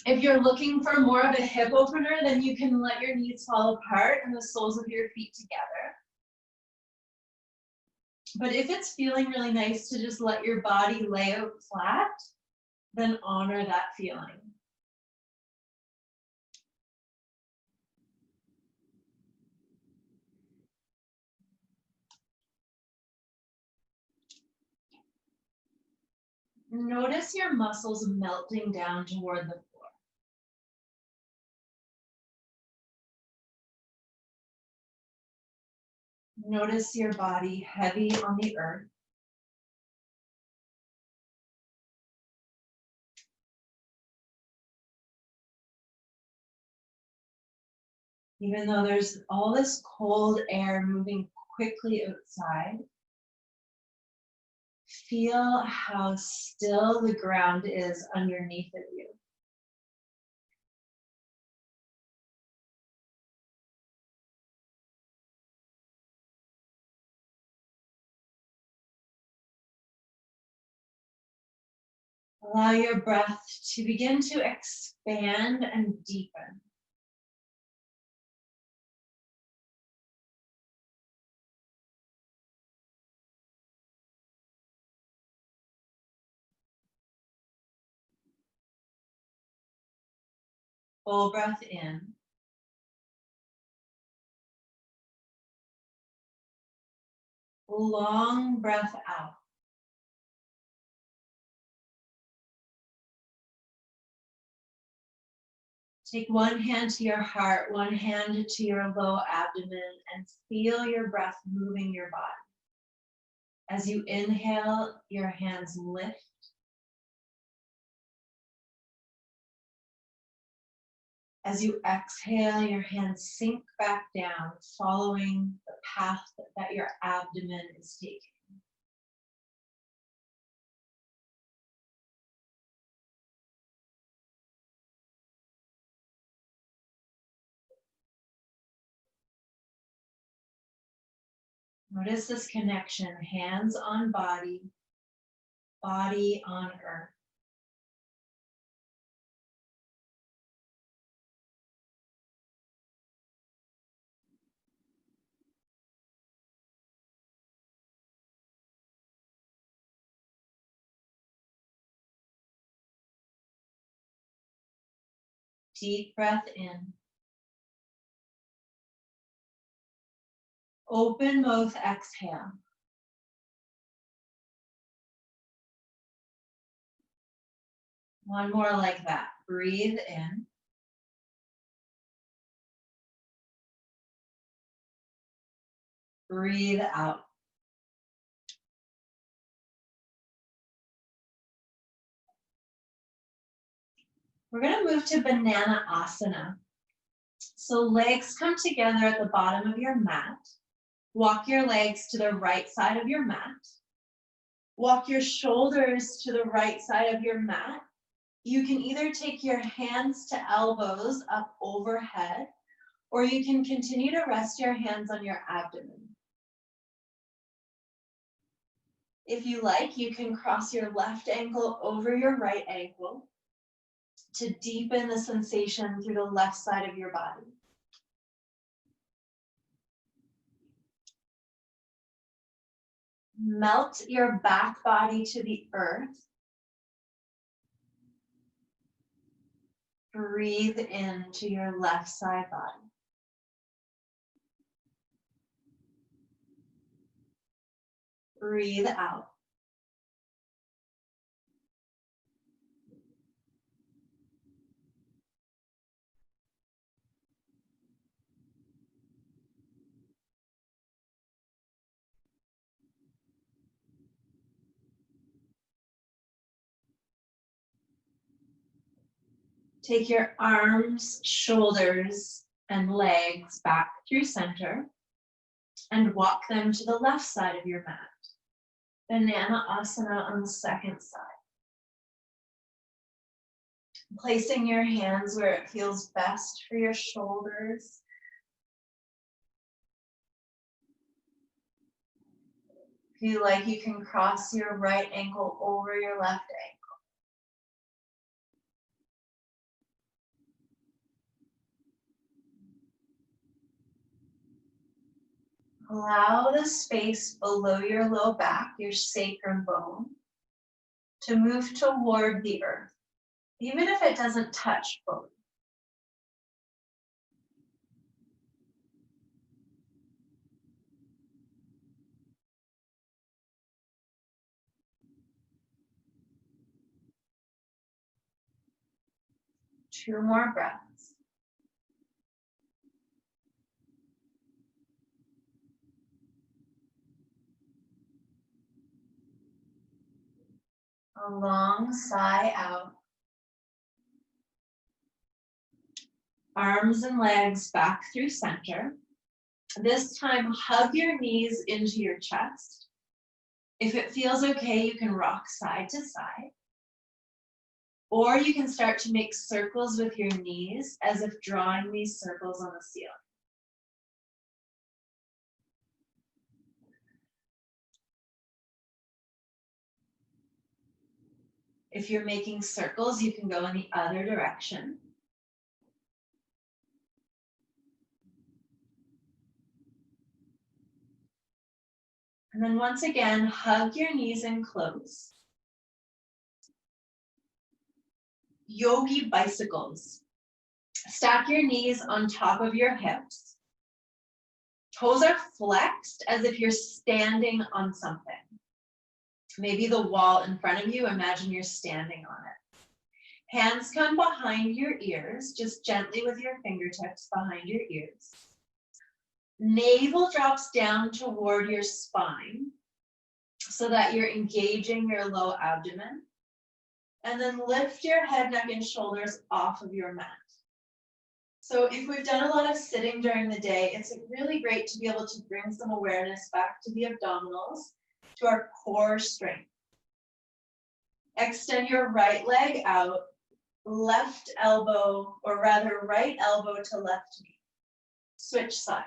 If you're looking for more of a hip opener, then you can let your knees fall apart and the soles of your feet together. But if it's feeling really nice to just let your body lay out flat, then honor that feeling. Notice your muscles melting down toward the floor. Notice your body heavy on the earth. Even though there's all this cold air moving quickly outside, feel how still the ground is underneath of you. Allow your breath to begin to expand and deepen. Full breath in. Long breath out. Take one hand to your heart, one hand to your low abdomen, and feel your breath moving your body. As you inhale, your hands lift. As you exhale, your hands sink back down, following the path that your abdomen is taking. Notice this connection, hands on body, body on earth. Deep breath in. Open mouth, exhale. One more like that. Breathe in. Breathe out. We're going to move to Banana Asana. So legs come together at the bottom of your mat. Walk your legs to the right side of your mat. Walk your shoulders to the right side of your mat. You can either take your hands to elbows up overhead, or you can continue to rest your hands on your abdomen. If you like, you can cross your left ankle over your right ankle to deepen the sensation through the left side of your body. Melt your back body to the earth. Breathe into your left side body. Breathe out. Take your arms, shoulders, and legs back through center and walk them to the left side of your mat. Banana Asana on the second side. Placing your hands where it feels best for your shoulders. If you like, you can cross your right ankle over your left ankle. Allow the space below your low back, your sacrum bone, to move toward the earth, even if it doesn't touch both. Two more breaths. A long sigh out. Arms and legs back through center. This time, hug your knees into your chest. If it feels okay, you can rock side to side. Or you can start to make circles with your knees as if drawing these circles on the ceiling. If you're making circles, you can go in the other direction. And then once again, hug your knees in close. Yogi Bicycles. Stack your knees on top of your hips. Toes are flexed as if you're standing on something. Maybe the wall in front of you, imagine you're standing on it. Hands come behind your ears, just gently with your fingertips behind your ears. Navel drops down toward your spine so that you're engaging your low abdomen. And then lift your head, neck, and shoulders off of your mat. So if we've done a lot of sitting during the day, it's really great to be able to bring some awareness back to the abdominals, to our core strength. Extend your right leg out, left elbow, or rather right elbow to left knee. Switch sides.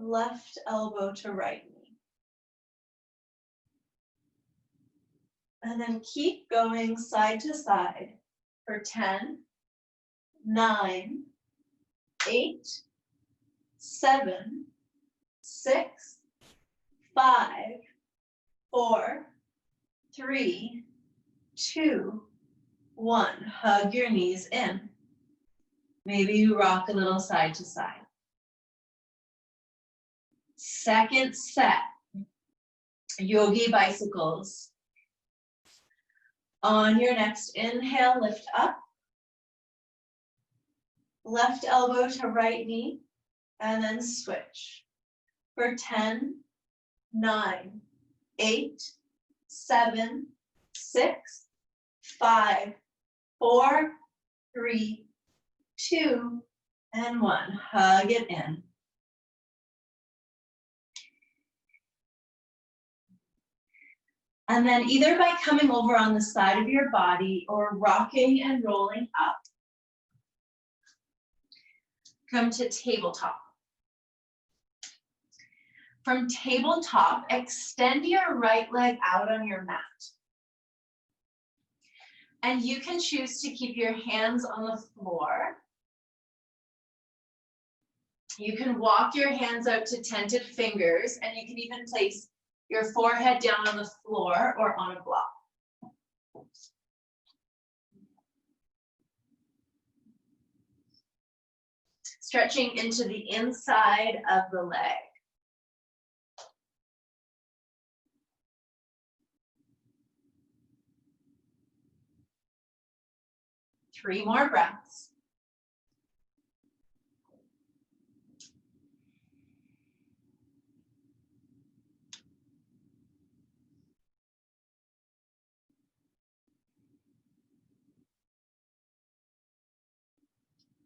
Left elbow to right knee. And then keep going side to side for 10, 9, 8, 7, 6, 5, 4, 3, 2, 1. Hug your knees in. Maybe you rock a little side to side. Second set, Yogi Bicycles. On your next inhale, lift up. Left elbow to right knee, and then switch. For 10, 9, 8, 7, 6, 5, 4, 3, 2, and 1. Hug it in. And then either by coming over on the side of your body or rocking and rolling up, come to tabletop. From tabletop, extend your right leg out on your mat. And you can choose to keep your hands on the floor. You can walk your hands out to tented fingers, and you can even place your forehead down on the floor or on a block. Stretching into the inside of the leg. Three more breaths.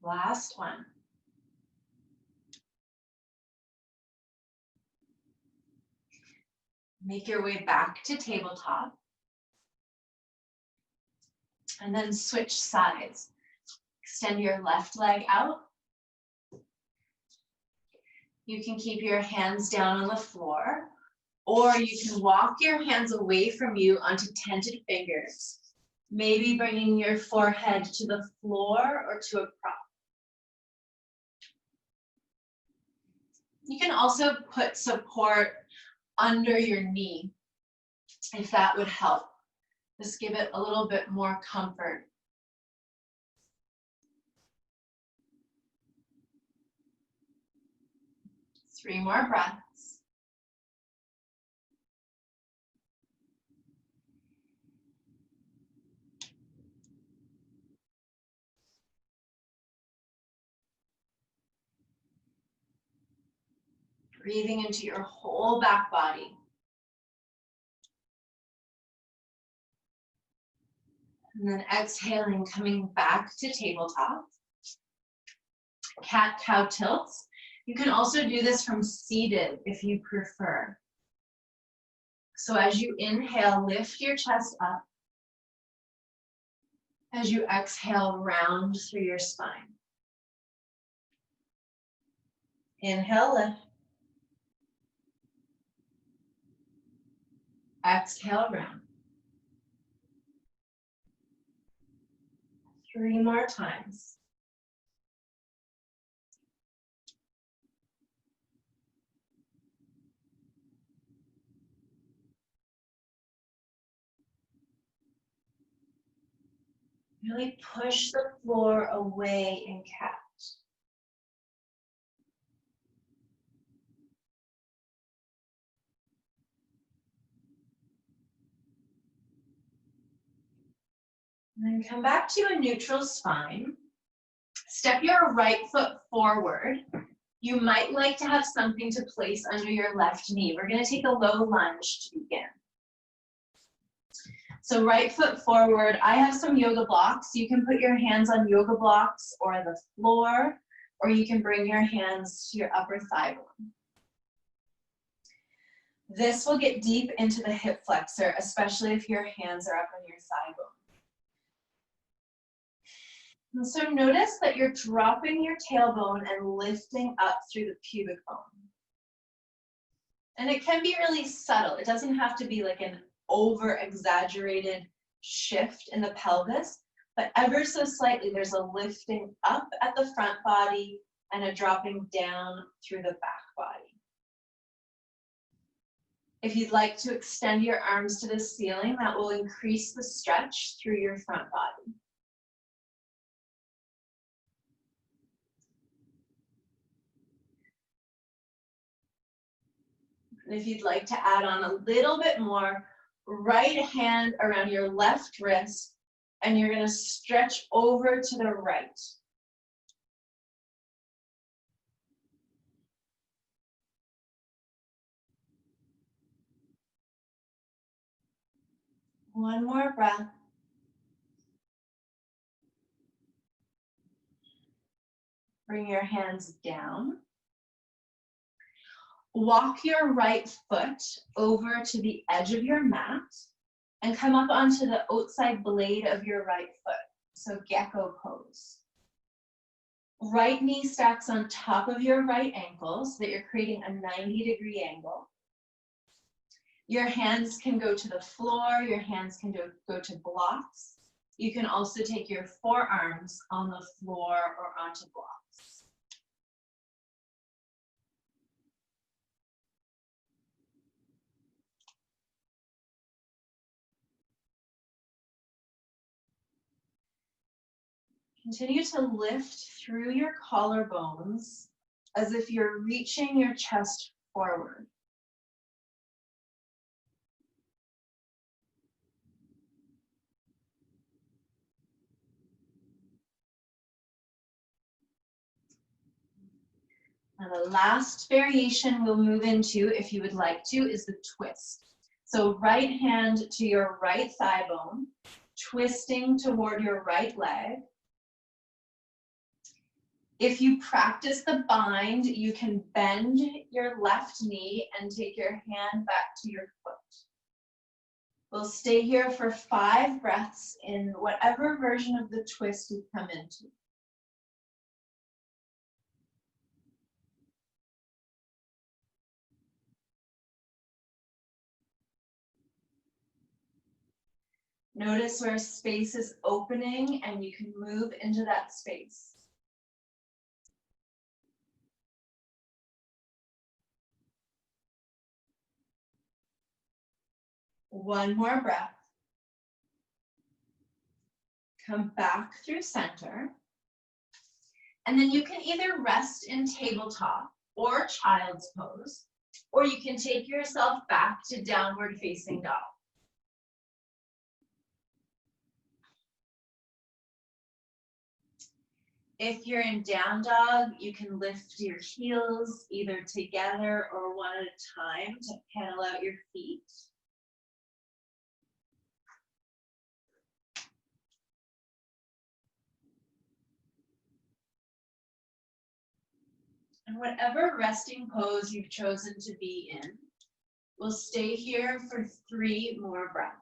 Last one. Make your way back to tabletop. And then switch sides. Extend your left leg out. You can keep your hands down on the floor, or you can walk your hands away from you onto tented fingers, maybe bringing your forehead to the floor or to a prop. You can also put support under your knee if that would help. Just give it a little bit more comfort. Three more breaths. Breathing into your whole back body. And then exhaling, coming back to tabletop. Cat-cow tilts. You can also do this from seated if you prefer. So as you inhale, lift your chest up. As you exhale, round through your spine. Inhale, lift. Exhale, round. 3 more times. Really push the floor away in cat. And then come back to a neutral spine. Step your right foot forward. You might like to have something to place under your left knee. We're going to take a low lunge to begin. So right foot forward. I have some yoga blocks. You can put your hands on yoga blocks or the floor, or you can bring your hands to your upper thigh bone. This will get deep into the hip flexor, especially if your hands are up on your thigh bone. And so notice that you're dropping your tailbone and lifting up through the pubic bone. And it can be really subtle. It doesn't have to be like an over-exaggerated shift in the pelvis, but ever so slightly there's a lifting up at the front body and a dropping down through the back body. If you'd like to extend your arms to the ceiling, that will increase the stretch through your front body. And if you'd like to add on a little bit more, right hand around your left wrist, and you're going to stretch over to the right. One more breath. Bring your hands down. Walk your right foot over to the edge of your mat and come up onto the outside blade of your right foot. So gecko pose. Right knee stacks on top of your right ankle so that you're creating a 90-degree angle. Your hands can go to the floor, your hands can go to blocks. You can also take your forearms on the floor or onto blocks. Continue to lift through your collarbones as if you're reaching your chest forward. And the last variation we'll move into, if you would like to, is the twist. So right hand to your right thigh bone, twisting toward your right leg. If you practice the bind, you can bend your left knee and take your hand back to your foot. We'll stay here for 5 breaths in whatever version of the twist you've come into. Notice where space is opening and you can move into that space. One more breath. Come back through center. And then you can either rest in tabletop or child's pose, or you can take yourself back to downward facing dog. If you're in down dog, you can lift your heels either together or one at a time to pedal out your feet. And whatever resting pose you've chosen to be in, we'll stay here for 3 more breaths.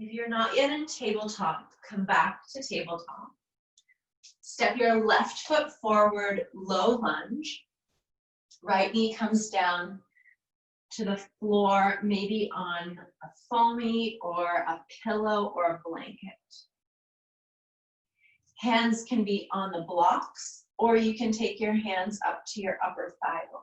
If you're not yet in tabletop, come back to tabletop. Step your left foot forward, low lunge. Right knee comes down to the floor, maybe on a foamy or a pillow or a blanket. Hands can be on the blocks, or you can take your hands up to your upper thigh bone.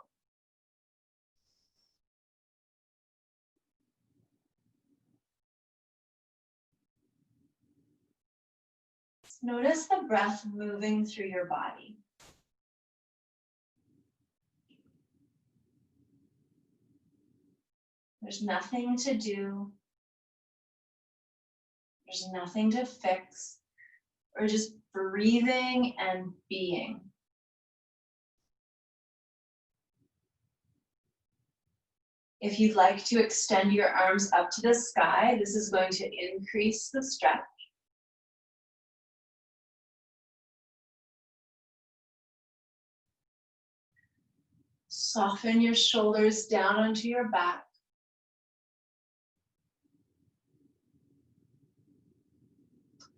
Notice the breath moving through your body. There's nothing to do. There's nothing to fix. We're just breathing and being. If you'd like to extend your arms up to the sky, this is going to increase the stretch. Soften your shoulders down onto your back.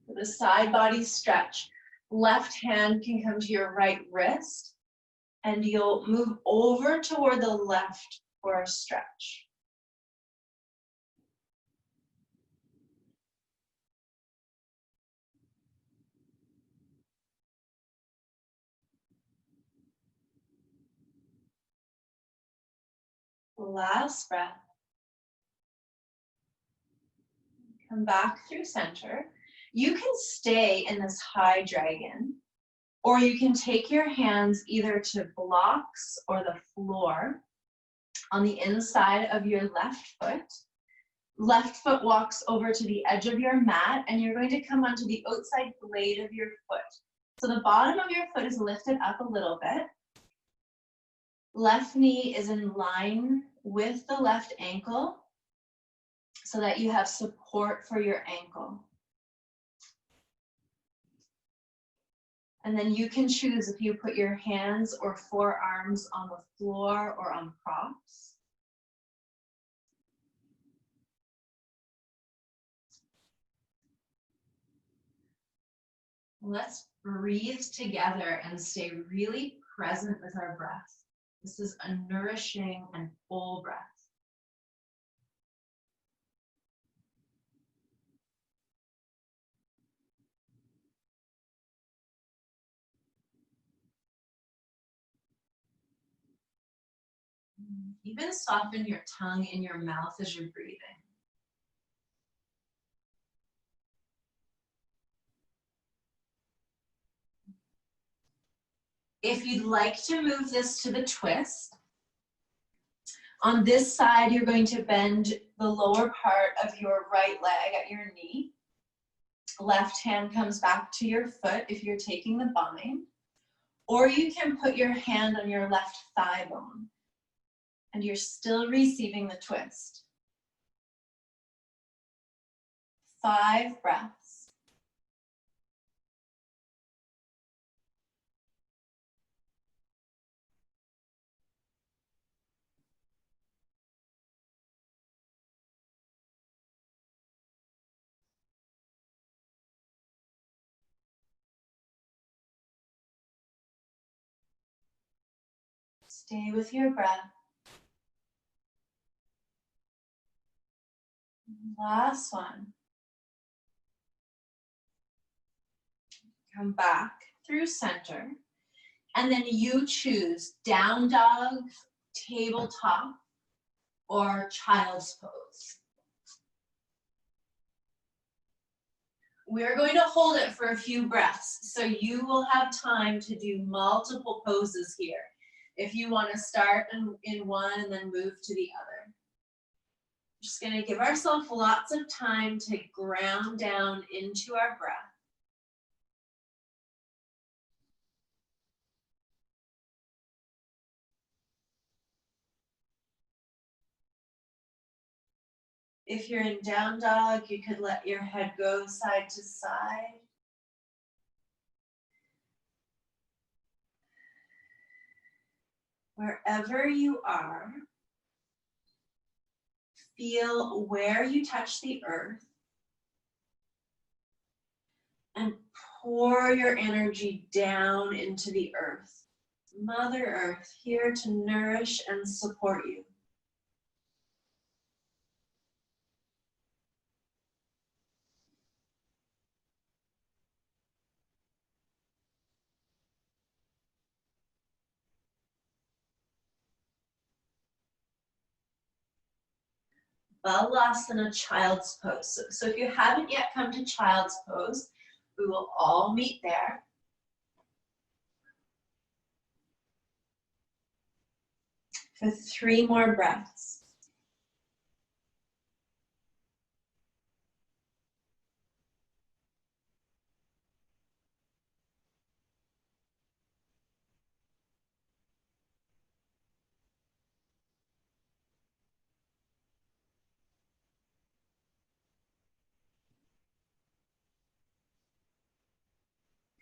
For the side body stretch, left hand can come to your right wrist, and you'll move over toward the left for a stretch. Last breath. Come back through center. You can stay in this high dragon, or you can take your hands either to blocks or the floor on the inside of your left foot. Left foot walks over to the edge of your mat, and you're going to come onto the outside blade of your foot. So the bottom of your foot is lifted up a little bit. Left knee is in line with the left ankle so that you have support for your ankle. And then you can choose if you put your hands or forearms on the floor or on props. Let's breathe together and stay really present with our breath. This is a nourishing and full breath. Even soften your tongue in your mouth as you're breathing. If you'd like to move this to the twist, on this side, you're going to bend the lower part of your right leg at your knee. Left hand comes back to your foot if you're taking the bind, or you can put your hand on your left thigh bone, and you're still receiving the twist. 5 breaths. Stay with your breath. Last one. Come back through center. And then you choose down dog, tabletop, or child's pose. We're going to hold it for a few breaths, so you will have time to do multiple poses here. If you want to start in one and then move to the other. Just going to give ourselves lots of time to ground down into our breath. If you're in down dog, you could let your head go side to side. Wherever you are, feel where you touch the earth and pour your energy down into the earth. Mother Earth, here to nourish and support you. Balasana, child's pose. So if you haven't yet come to child's pose, we will all meet there. For 3 more breaths.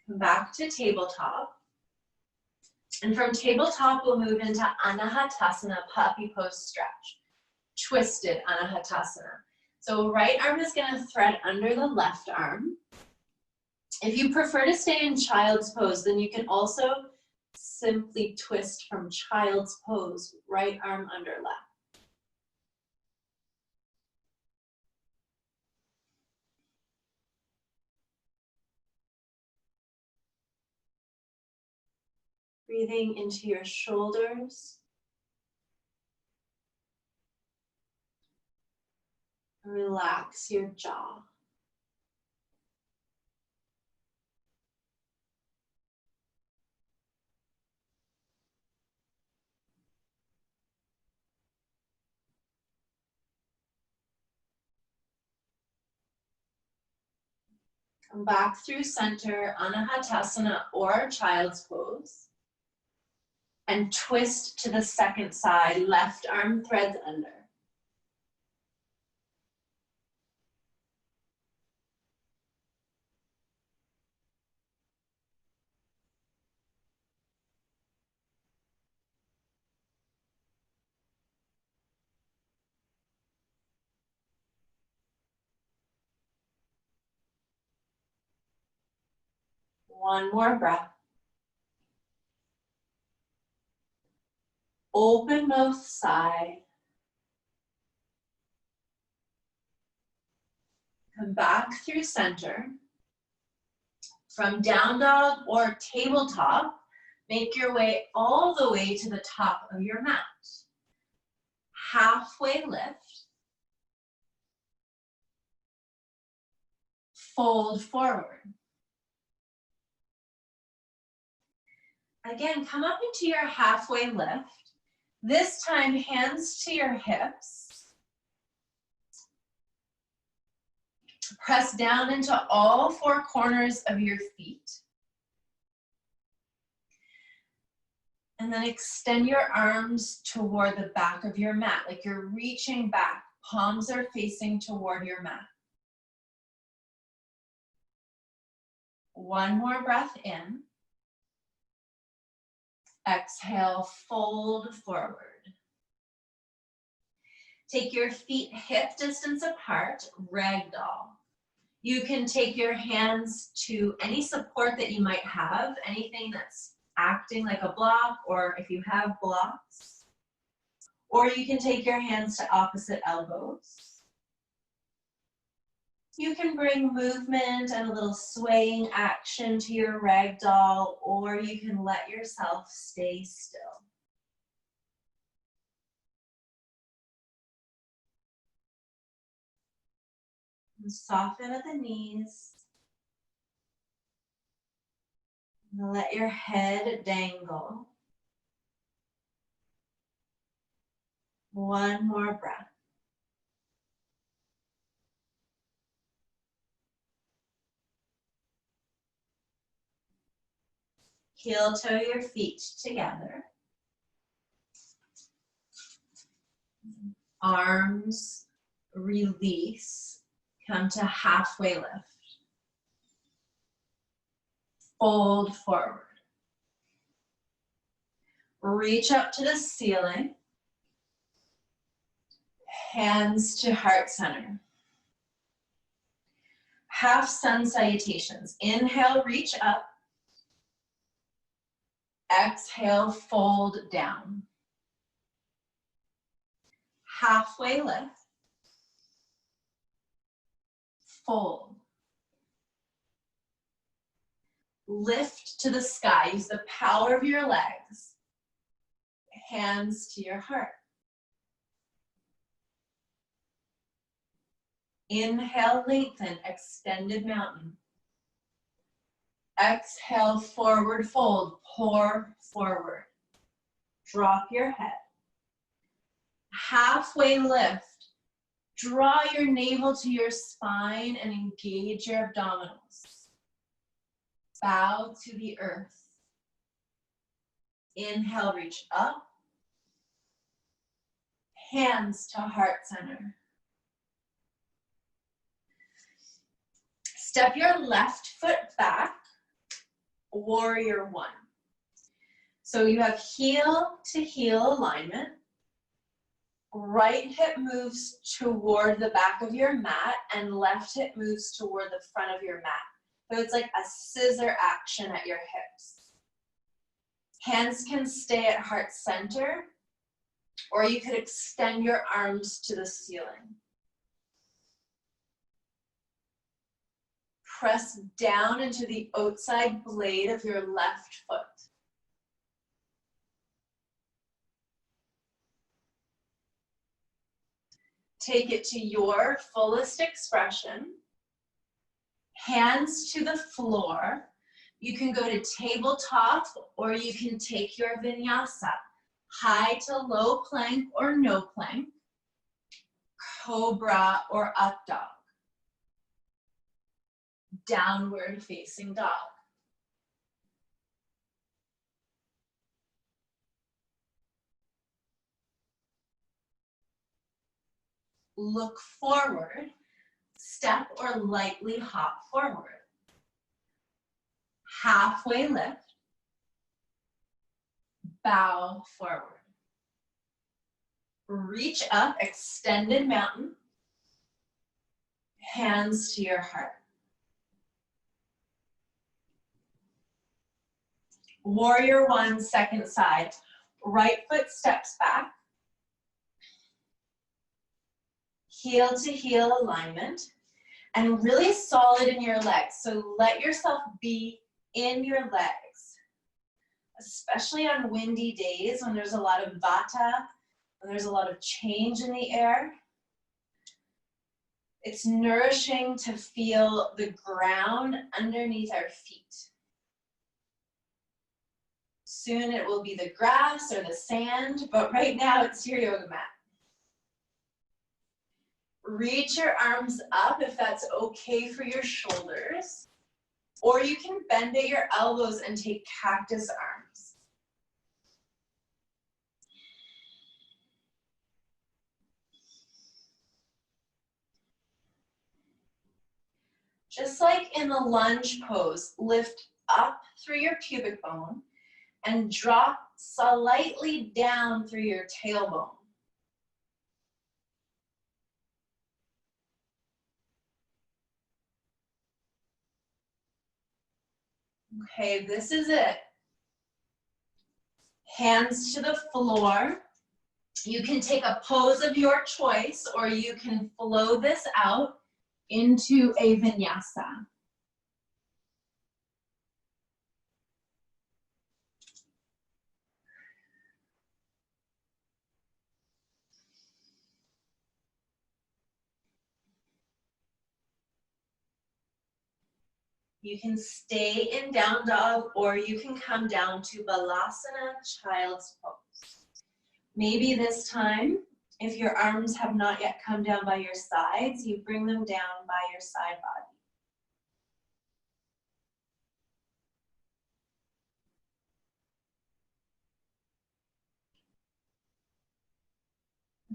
Come back to tabletop. And from tabletop, we'll move into Anahatasana, puppy pose stretch. Twisted Anahatasana. So right arm is going to thread under the left arm. If you prefer to stay in child's pose, then you can also simply twist from child's pose, right arm under left. Breathing into your shoulders. Relax your jaw. Come back through center, Anahatasana or child's pose. And twist to the second side, left arm threads under. One more breath. Open mouth side. Come back through center. From down dog or tabletop, make your way all the way to the top of your mat. Halfway lift. Fold forward. Again, come up into your halfway lift. This time, hands to your hips. Press down into all 4 corners of your feet. And then extend your arms toward the back of your mat, like you're reaching back. Palms are facing toward your mat. One more breath in. Exhale, fold forward. Take your feet hip distance apart, ragdoll. You can take your hands to any support that you might have, anything that's acting like a block, or if you have blocks. Or you can take your hands to opposite elbows. You can bring movement and a little swaying action to your ragdoll, or you can let yourself stay still. And soften at the knees. And let your head dangle. One more breath. Heel toe your feet together. Arms release. Come to halfway lift. Fold forward. Reach up to the ceiling. Hands to heart center. Half sun salutations. Inhale, reach up. Exhale, fold down. Halfway lift. Fold. Lift to the sky. Use the power of your legs. Hands to your heart. Inhale, lengthen, extended mountain. Exhale, forward fold, pour forward. Drop your head. Halfway lift. Draw your navel to your spine and engage your abdominals. Bow to the earth. Inhale, reach up. Hands to heart center. Step your left foot back, warrior one. So you have heel to heel alignment. Right hip moves toward the back of your mat and left hip moves toward the front of your mat. So it's like a scissor action at your hips. Hands can stay at heart center, or you could extend your arms to the ceiling. Press down into the outside blade of your left foot. Take it to your fullest expression. Hands to the floor. You can go to tabletop, or you can take your vinyasa. High to low plank or no plank. Cobra or up dog. Downward facing dog. Look forward, step or lightly hop forward. Halfway lift, bow forward. Reach up, extended mountain, hands to your heart. Warrior one, second side. Right foot steps back. Heel to heel alignment, and really solid in your legs. So let yourself be in your legs, especially on windy days when there's a lot of vata, when there's a lot of change in the air. It's nourishing to feel the ground underneath our feet. Soon it will be the grass or the sand, but right now it's your yoga mat. Reach your arms up if that's okay for your shoulders, or you can bend at your elbows and take cactus arms. Just like in the lunge pose, lift up through your pubic bone and drop slightly down through your tailbone. Okay, this is it. Hands to the floor. You can take a pose of your choice, or you can flow this out into a vinyasa. You can stay in down dog, or you can come down to Balasana, child's pose. Maybe this time, if your arms have not yet come down by your sides, you bring them down by your side body.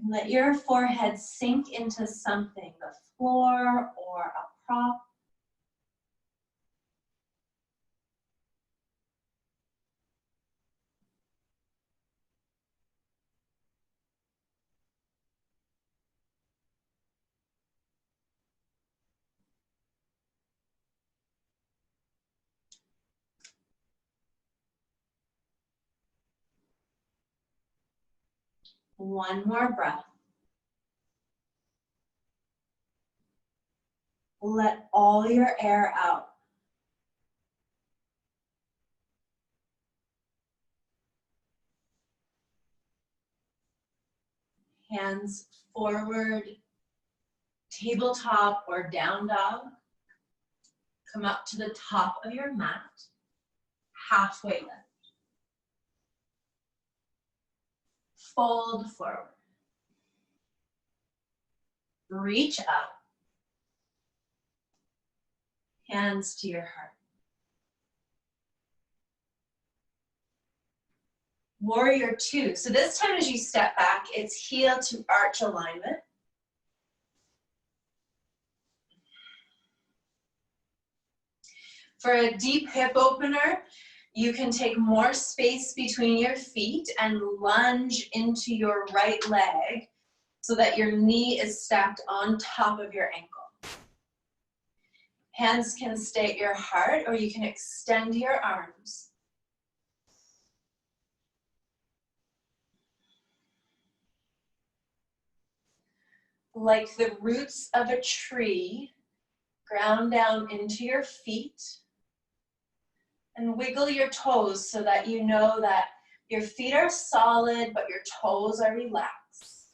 Let your forehead sink into something, the floor or a prop. One more breath. Let all your air out. Hands forward, tabletop or down dog. Come up to the top of your mat, halfway lift. Fold forward. Reach up. Hands to your heart. Warrior two. So this time as you step back, it's heel to arch alignment. For a deep hip opener, you can take more space between your feet and lunge into your right leg so that your knee is stacked on top of your ankle. Hands can stay at your heart, or you can extend your arms. Like the roots of a tree, ground down into your feet. And wiggle your toes so that you know that your feet are solid, but your toes are relaxed.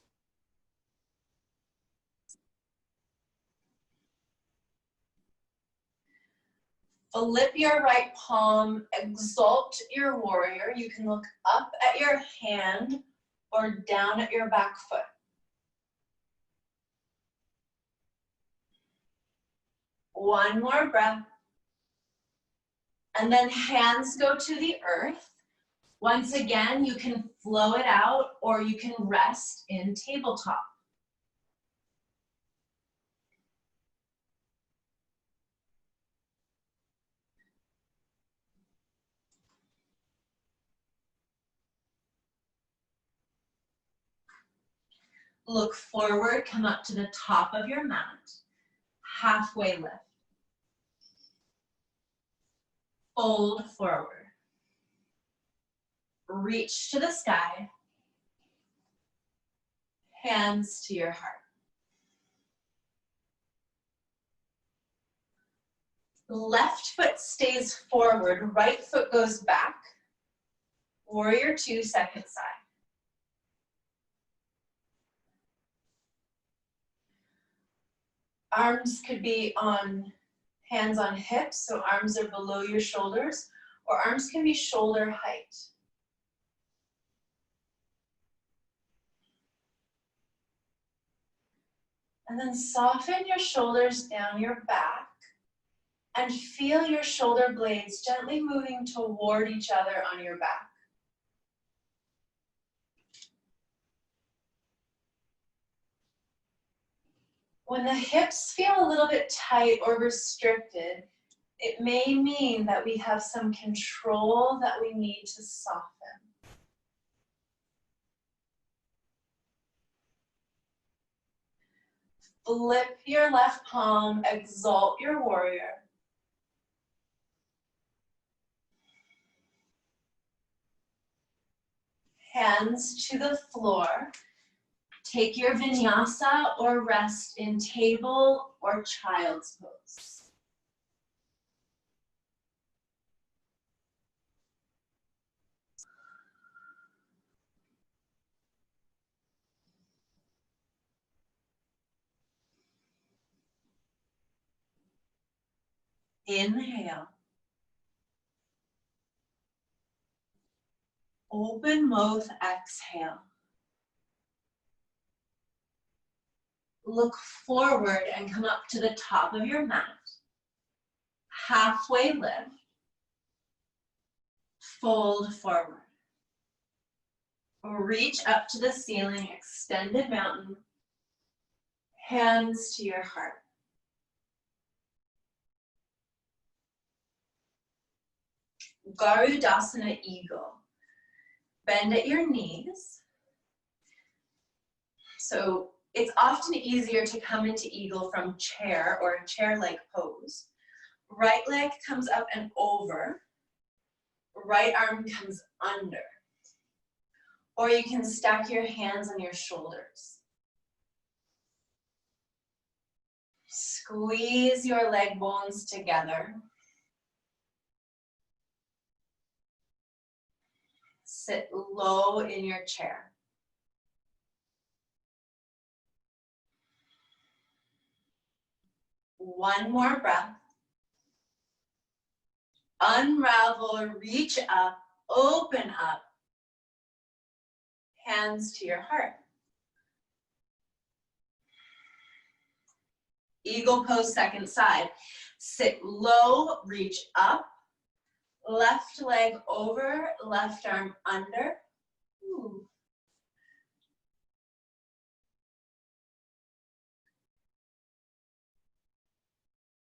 Flip your right palm, exalt your warrior. You can look up at your hand or down at your back foot. One more breath. And then hands go to the earth. Once again, you can flow it out, or you can rest in tabletop. Look forward, come up to the top of your mat, halfway lift. Fold forward. Reach to the sky. Hands to your heart. Left foot stays forward, right foot goes back. Warrior two, second side. Arms could be on, hands on hips, so arms are below your shoulders, or arms can be shoulder height. And then soften your shoulders down your back and feel your shoulder blades gently moving toward each other on your back. When the hips feel a little bit tight or restricted, it may mean that we have some control that we need to soften. Flip your left palm, exalt your warrior. Hands to the floor. Take your vinyasa or rest in table or child's pose. Inhale. Open mouth, exhale. Look forward and come up to the top of your mat. Halfway lift. Fold forward. Reach up to the ceiling, extended mountain. Hands to your heart. Garudasana Eagle. Bend at your knees. So it's often easier to come into eagle from chair or a chair-like pose. Right leg comes up and over. Right arm comes under. Or you can stack your hands on your shoulders. Squeeze your leg bones together. Sit low in your chair. One more breath. Unravel, reach up, open up. Hands to your heart. Eagle pose, second side. Sit low, reach up. Left leg over, left arm under. Ooh.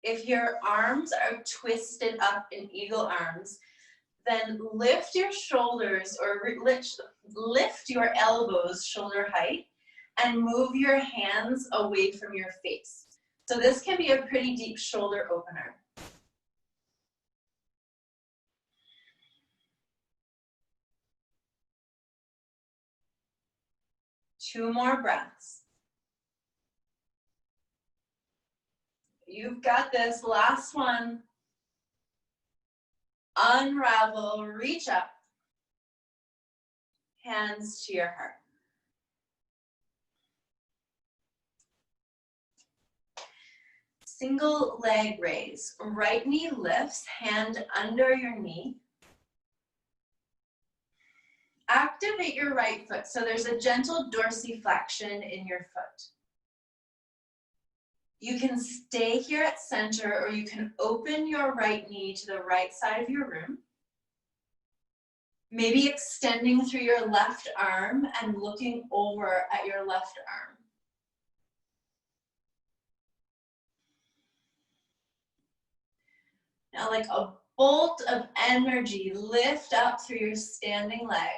If your arms are twisted up in eagle arms, then lift your shoulders or lift your elbows shoulder height and move your hands away from your face. So this can be a pretty deep shoulder opener. Two more breaths. You've got this. Last one. Unravel, reach up. Hands to your heart. Single leg raise. Right knee lifts, hand under your knee. Activate your right foot. So there's a gentle dorsiflexion in your foot. You can stay here at center, or you can open your right knee to the right side of your room. Maybe extending through your left arm and looking over at your left arm. Now, like a bolt of energy, lift up through your standing leg.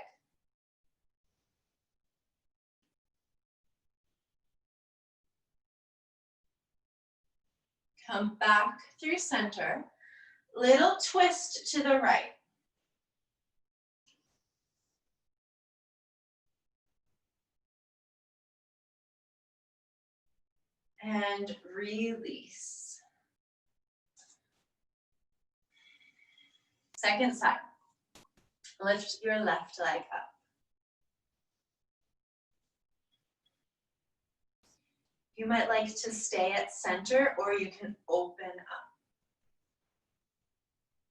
Come back through center. Little twist to the right. And release. Second side. Lift your left leg up. You might like to stay at center, or you can open up.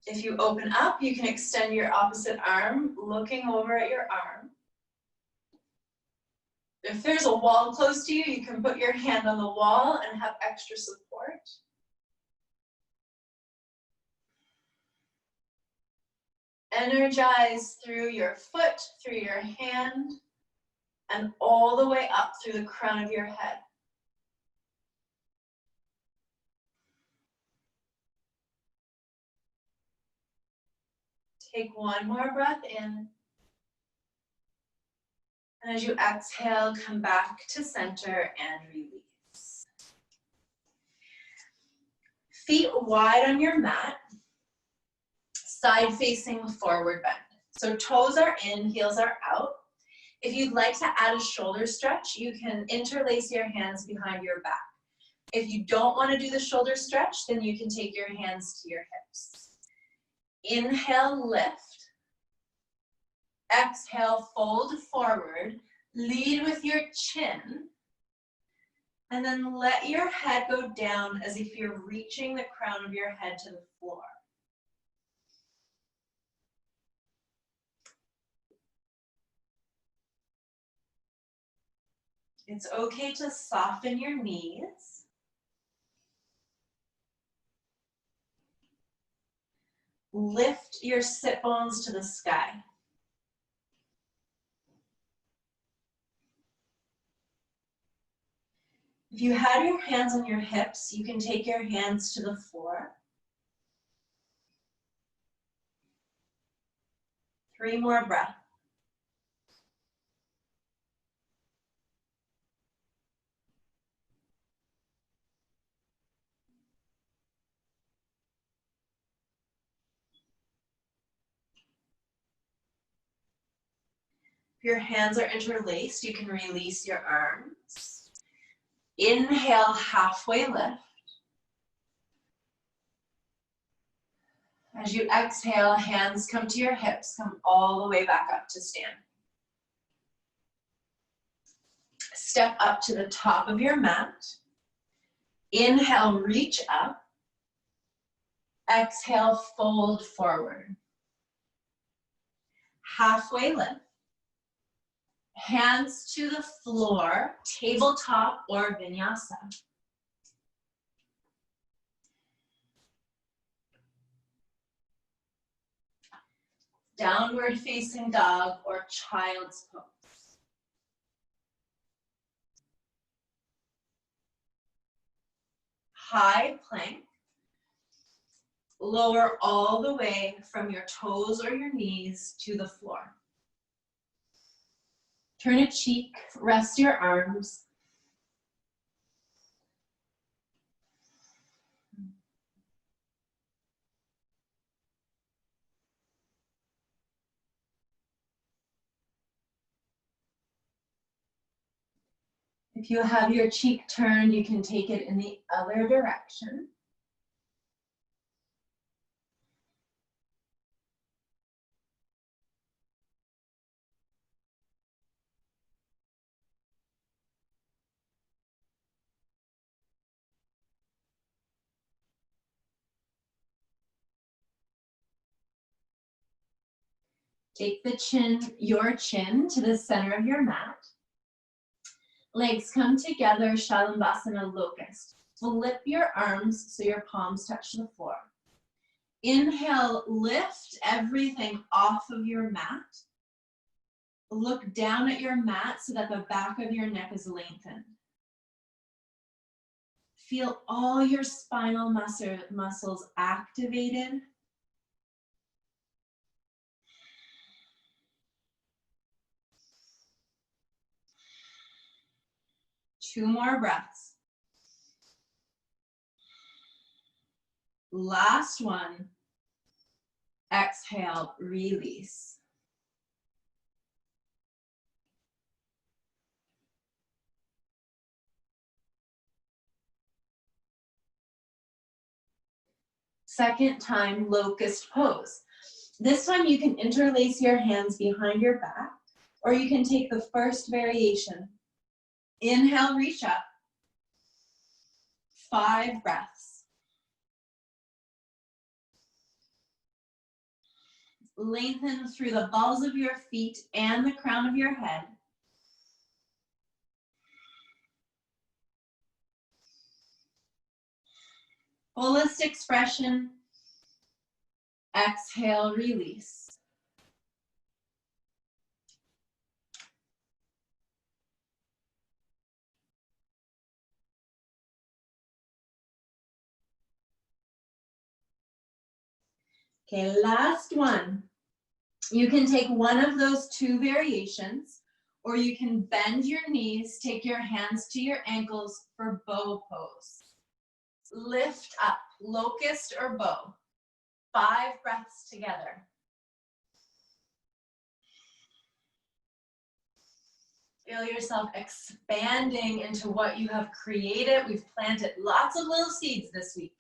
If you open up, you can extend your opposite arm, looking over at your arm. If there's a wall close to you, you can put your hand on the wall and have extra support. Energize through your foot, through your hand, and all the way up through the crown of your head. Take one more breath in. And as you exhale, come back to center and release. Feet wide on your mat, side facing forward bend. So toes are in, heels are out. If you'd like to add a shoulder stretch, you can interlace your hands behind your back. If you don't want to do the shoulder stretch, then you can take your hands to your hips. Inhale, lift. Exhale, fold forward. Lead with your chin. And then let your head go down as if you're reaching the crown of your head to the floor. It's okay to soften your knees. Lift your sit bones to the sky. If you had your hands on your hips, you can take your hands to the floor. 3 more breaths. If your hands are interlaced, you can release your arms. Inhale, halfway lift. As you exhale, hands come to your hips, come all the way back up to stand. Step up to the top of your mat. Inhale, reach up. Exhale, fold forward. Halfway lift. Hands to the floor, tabletop or vinyasa. Downward facing dog or child's pose. High plank. Lower all the way from your toes or your knees to the floor. Turn a cheek, rest your arms. If you have your cheek turned, you can take it in the other direction. Take your chin to the center of your mat. Legs come together, Shavasana, Locust. Flip your arms so your palms touch the floor. Inhale, lift everything off of your mat. Look down at your mat so that the back of your neck is lengthened. Feel all your spinal muscles activated. Two more breaths. Last one. Exhale, release. Second time, locust pose. This time you can interlace your hands behind your back, or you can take the first variation. Inhale, reach up. 5 breaths. Lengthen through the balls of your feet and the crown of your head. Fullest expression. Exhale, release. Okay, last one. You can take one of those 2 variations, or you can bend your knees, take your hands to your ankles for bow pose. Lift up, locust or bow. 5 breaths together. Feel yourself expanding into what you have created. We've planted lots of little seeds this week,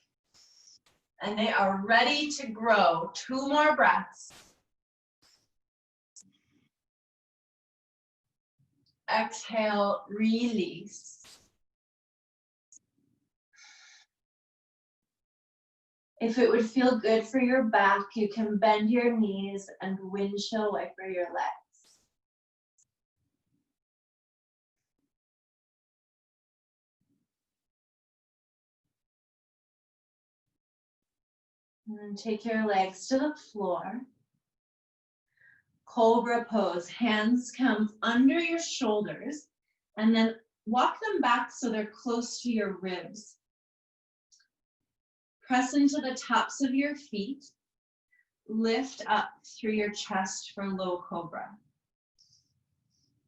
and they are ready to grow. 2 more breaths. Exhale, release. If it would feel good for your back, you can bend your knees and windshield wiper your legs. And then take your legs to the floor. Cobra pose. Hands come under your shoulders and then walk them back so they're close to your ribs. Press into the tops of your feet. Lift up through your chest for low cobra.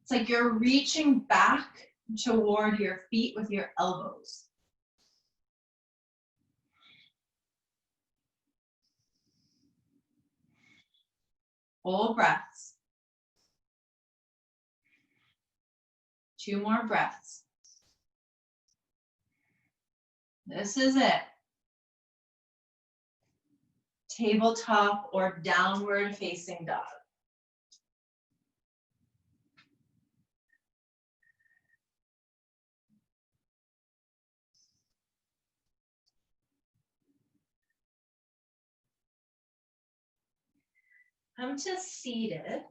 It's like you're reaching back toward your feet with your elbows. Full breaths. 2 more breaths. This is it. Tabletop or downward facing dog. Come to seated.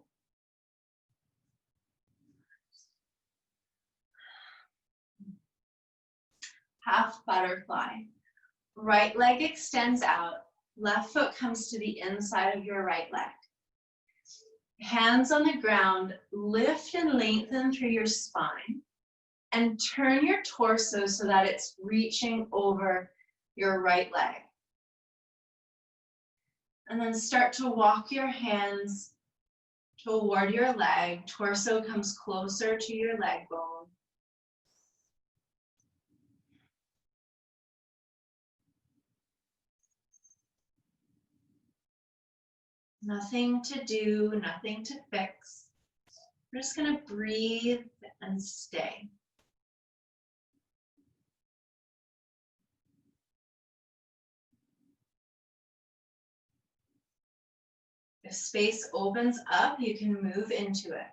Half butterfly. Right leg extends out. Left foot comes to the inside of your right leg. Hands on the ground, lift and lengthen through your spine and turn your torso so that it's reaching over your right leg. And then start to walk your hands toward your leg. Torso comes closer to your leg bone. Nothing to do, nothing to fix. We're just going to breathe and stay. If space opens up, you can move into it.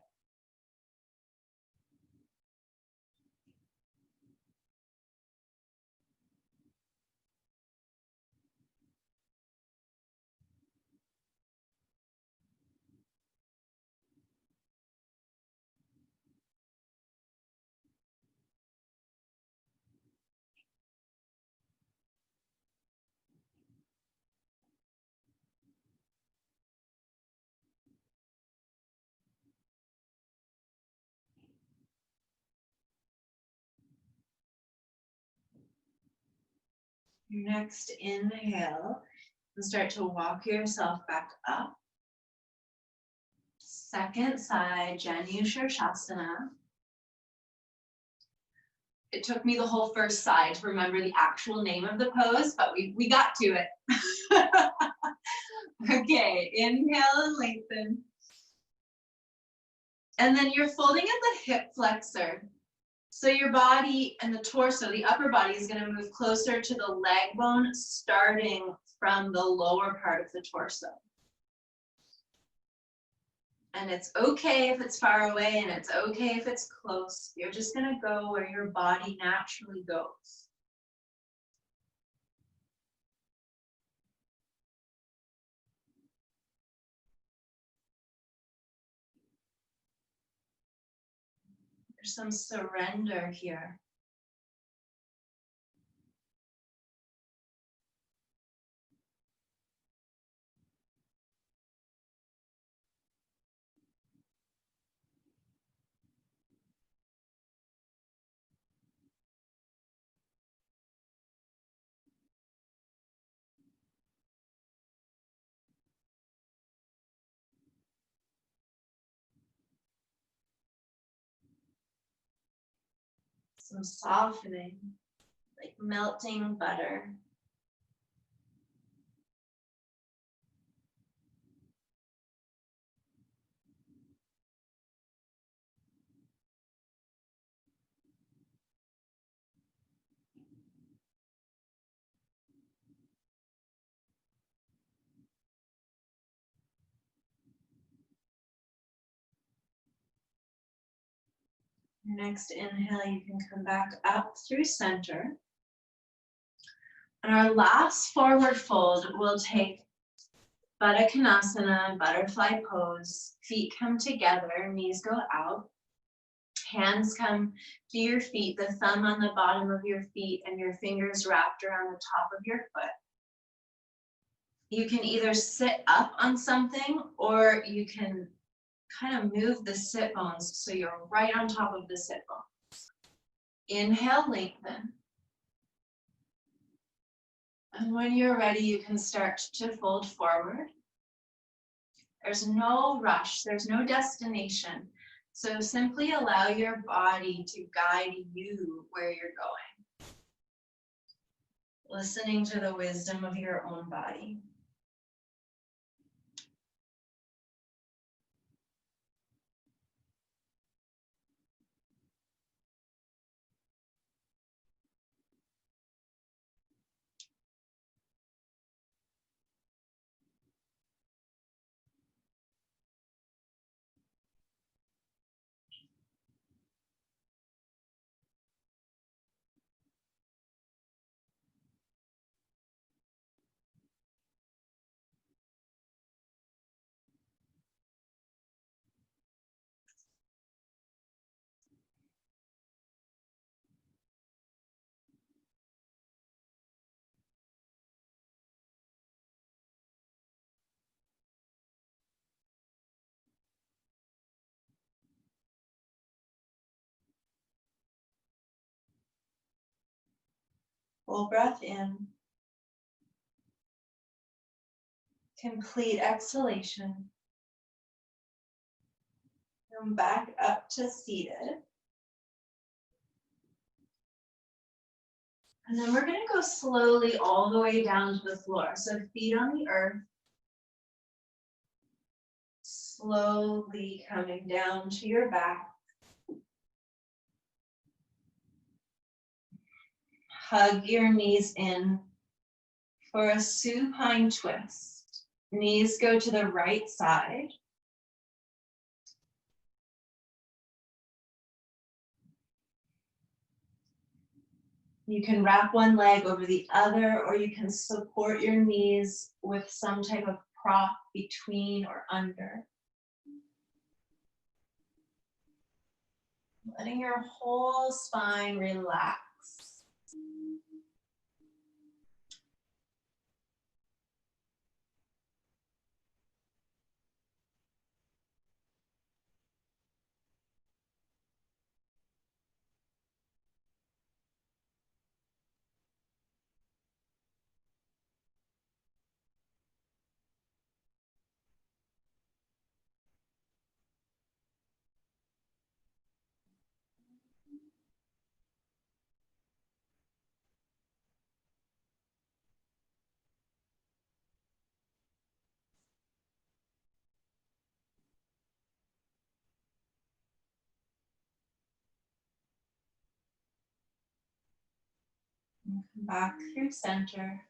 Your next inhale, and start to walk yourself back up. Second side, Janu Shavasana. It took me the whole first side to remember the actual name of the pose, but we got to it. Okay, inhale and lengthen. And then you're folding at the hip flexor. So your body and the torso, the upper body, is going to move closer to the leg bone, starting from the lower part of the torso. And it's okay if it's far away, and it's okay if it's close. You're just going to go where your body naturally goes. There's some surrender here. Some softening, like melting butter. Your next inhale, you can come back up through center. And our last forward fold, we'll take Baddha Konasana, butterfly pose. Feet come together, knees go out. Hands come to your feet, the thumb on the bottom of your feet and your fingers wrapped around the top of your foot. You can either sit up on something or you can kind of move the sit bones so you're right on top of the sit bones. Inhale, lengthen. And when you're ready, you can start to fold forward. There's no rush, there's no destination. So simply allow your body to guide you where you're going. Listening to the wisdom of your own body. Full breath in. Complete exhalation. Come back up to seated. And then we're going to go slowly all the way down to the floor. So feet on the earth. Slowly coming down to your back. Hug your knees in for a supine twist. Knees go to the right side. You can wrap one leg over the other, or you can support your knees with some type of prop between or under. Letting your whole spine relax. Back through center.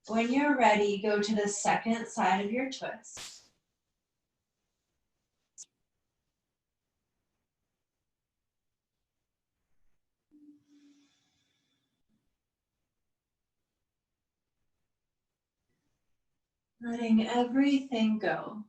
When you're ready, go to the second side of your twist. Letting everything go.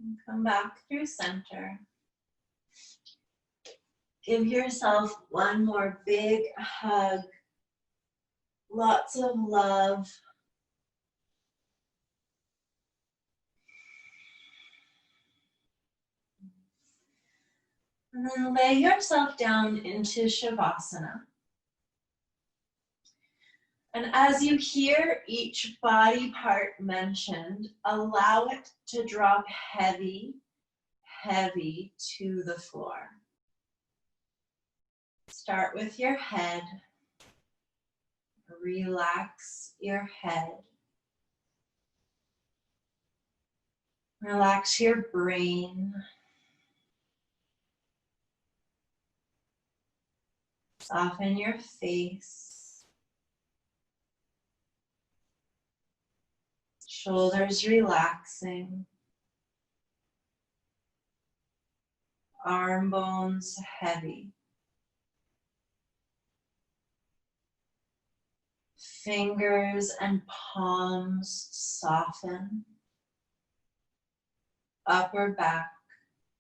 And come back through center. Give yourself one more big hug. Lots of love. And then lay yourself down into Shavasana. And as you hear each body part mentioned, allow it to drop heavy, heavy to the floor. Start with your head. Relax your head. Relax your brain. Soften your face. Shoulders relaxing. Arm bones heavy. Fingers and palms soften. Upper back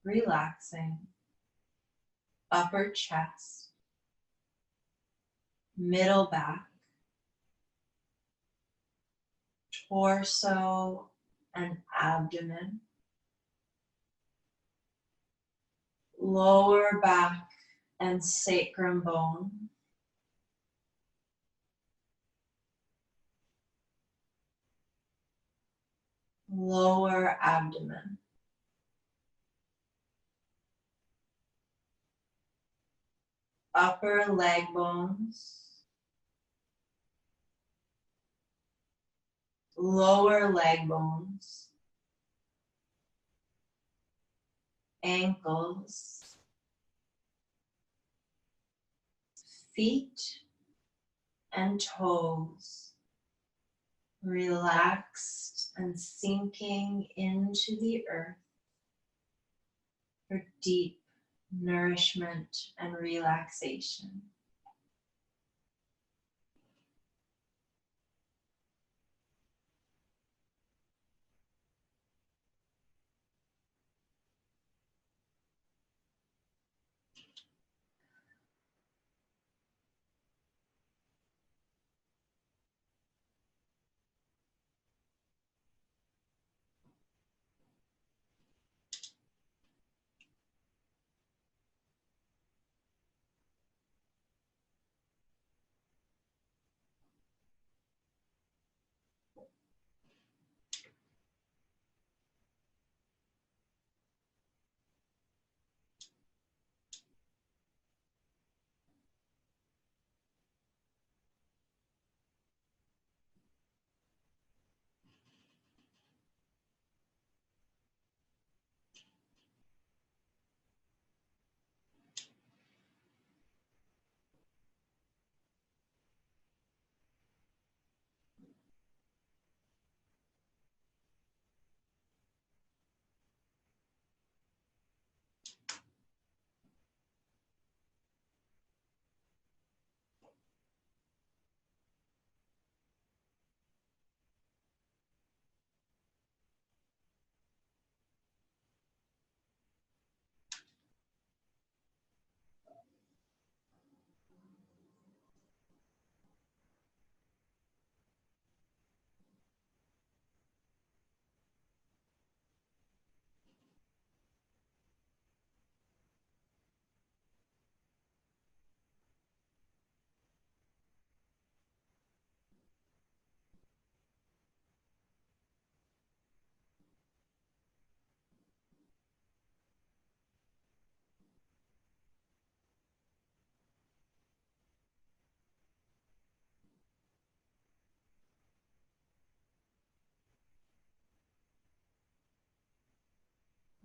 relaxing. Upper chest. Middle back. Torso and abdomen. Lower back and sacrum bone. Lower abdomen. Upper leg bones. Lower leg bones. Ankles. Feet and toes. Relaxed and sinking into the earth for deep nourishment and relaxation.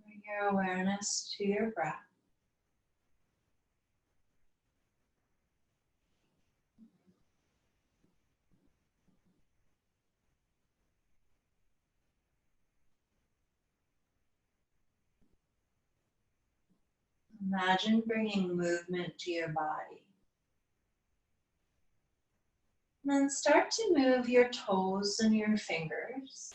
Bring your awareness to your breath. Imagine bringing movement to your body. And then start to move your toes and your fingers.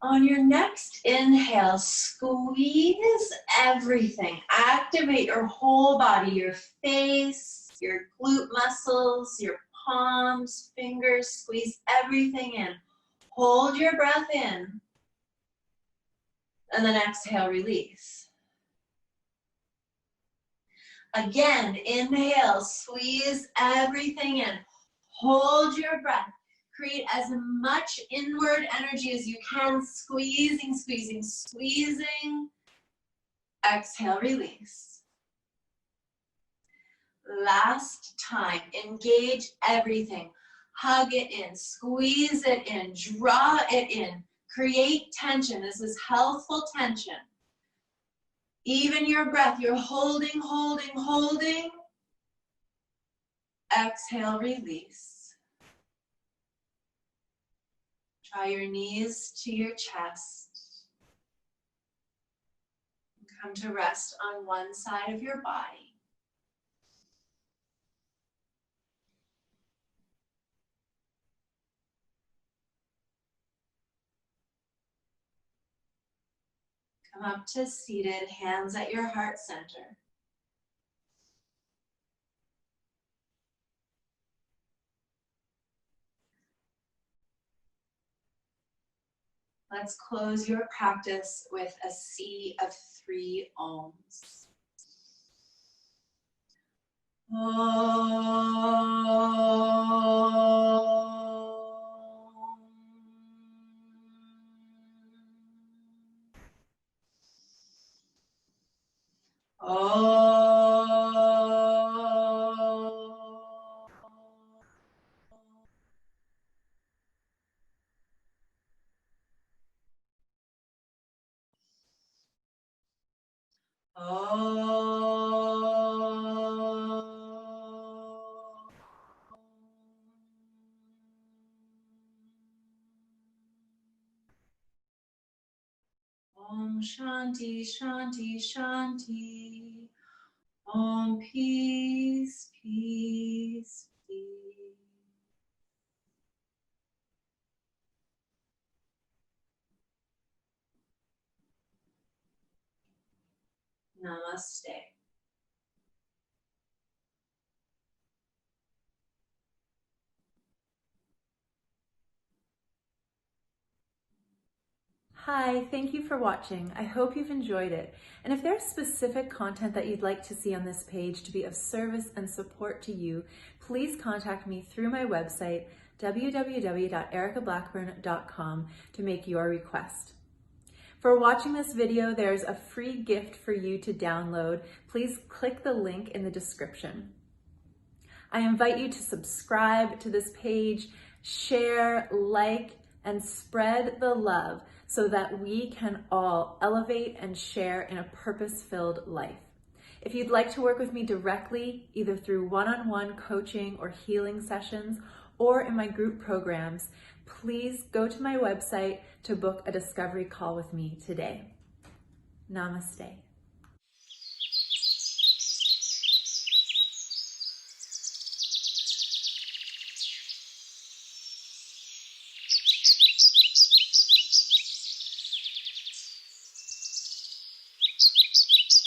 On your next inhale, squeeze everything. Activate your whole body, your face, your glute muscles, your palms, fingers. Squeeze everything in. Hold your breath in. And then exhale, release. Again, inhale, squeeze everything in. Hold your breath. Create as much inward energy as you can, squeezing, squeezing, squeezing. Exhale, release. Last time, engage everything. Hug it in, squeeze it in, draw it in. Create tension. This is healthful tension. Even your breath, you're holding, holding, holding. Exhale, release. Draw your knees to your chest. Come to rest on one side of your body. Come up to seated, hands at your heart center. Let's close your practice with a sea of 3 ohms. Om Shanti, Shanti, Shanti. Om peace, peace, peace. Namaste. Hi, thank you for watching. I hope you've enjoyed it. And if there's specific content that you'd like to see on this page to be of service and support to you, please contact me through my website, www.ericablackburn.com, to make your request. For watching this video, there's a free gift for you to download. Please click the link in the description. I invite you to subscribe to this page, share, like, and spread the love so that we can all elevate and share in a purpose-filled life. If you'd like to work with me directly, either through one-on-one coaching or healing sessions, or in my group programs, please go to my website to book a discovery call with me today. Namaste.